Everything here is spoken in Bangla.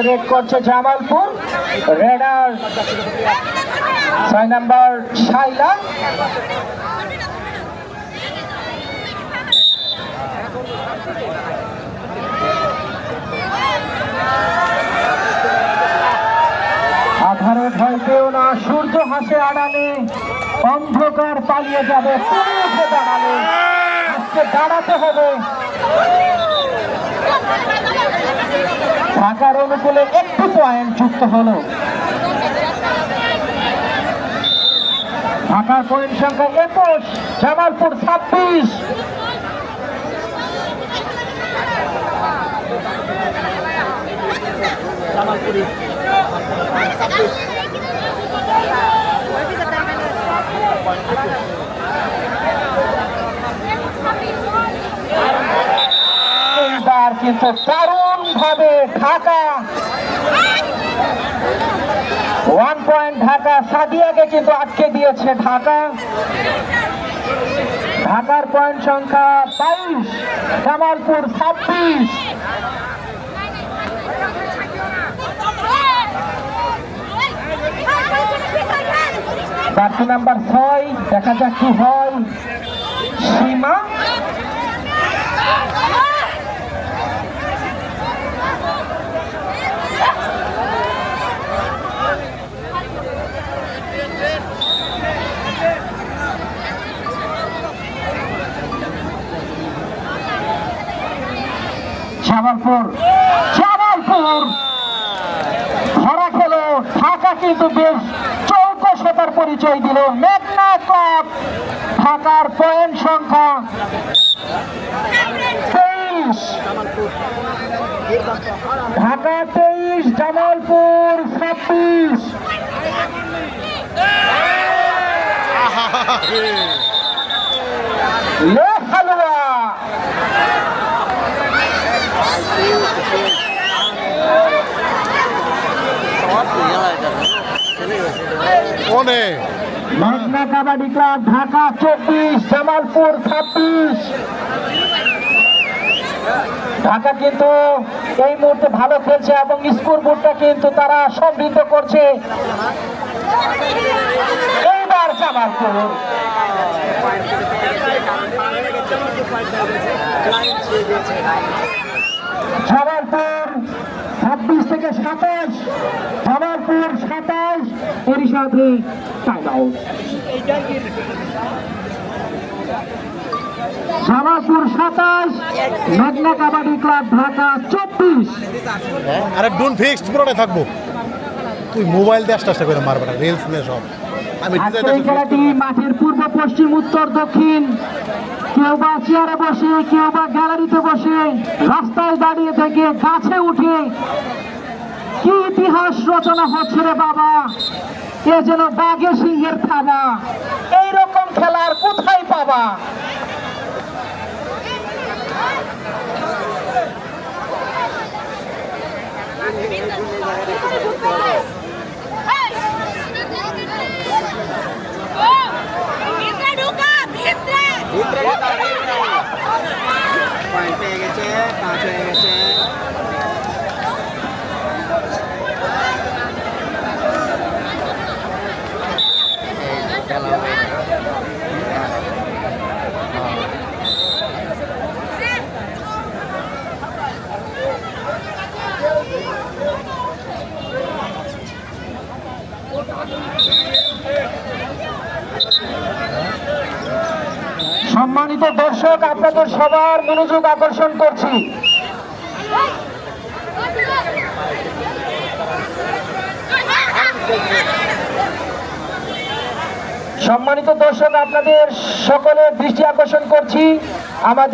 রেড করছে জামালপুর, রেডার 6 নম্বর শাইলা। আধারে ভয় পেও না, সূর্য হাসে আড়ালে, অন্ধকার পালিয়ে যাবে, তুমি উঠে দাঁড়ালে, আজকে দাঁড়াতে হবে। ঢাকার অনুকূলে একটি পয়েন্ট যুক্ত হলো। ঢাকার পয়েন্ট সংখ্যা 21, জামালপুর 26। এইবার কিন্তু দারুণ ভাবে ঢাকা 1 পয়েন্ট ঢাকা সাদিয়াকে কিন্তু আটকে দিয়েছে। ঢাকার পয়েন্ট সংখ্যা 22, জামালপুর 26। জার্সি নাম্বার 6, দেখা যাক কি হয়। সীমা জামালপুর ধরা খেলো। ঢাকা কিন্তু বেশ চৌকসতার পরিচয় দিল। মেঘনা ক্লাব ঢাকার পয়েন্ট সংখ্যা 23, ঢাকা 23, জামালপুর 26। লে হালুয়া মেঘনা কাবাডি ক্লাব ঢাকা 24, জামালপুর 26। ঢাকা কিন্তু এই মুহূর্তে ভালো খেলছে এবং স্কোর বোর্ডটা কিন্তু তারা সমৃদ্ধ করছে। এইবার জামালপুর জামালপুর 26 থেকে 27, জামালপুর 27, এরই সাথে টাইম আউট। জামালপুর 27, মেঘনা কাবাডি ক্লাব ঢাকা 24। আরে ডোন ফিক্সড পুরোটাই থাকবো, তুই মোবাইল দিয়ে আস্তে আস্তে করে মারবে না, রিলস নিয়ে সব। আমি এই খেলাটি মাঠের পূর্ব, পশ্চিম, উত্তর, দক্ষিণ, কেউ বা চেয়ারে বসে, কেউ বা গ্যালারিতে বসে, রাস্তায় দাঁড়িয়ে থেকে, গাছে উঠে, কি ইতিহাস রচনা হচ্ছে রে বাবা। এ যেন বাঘে সিংহের থাবা। এইরকম খেলার কোথায় পাবা? সম্মানিত দর্শক, আপনাদের সবার মনোযোগ আকর্ষণ করছি। সম্মানিত দর্শক, আপনাদের সকলের দৃষ্টি আকর্ষণ করছি আমাদের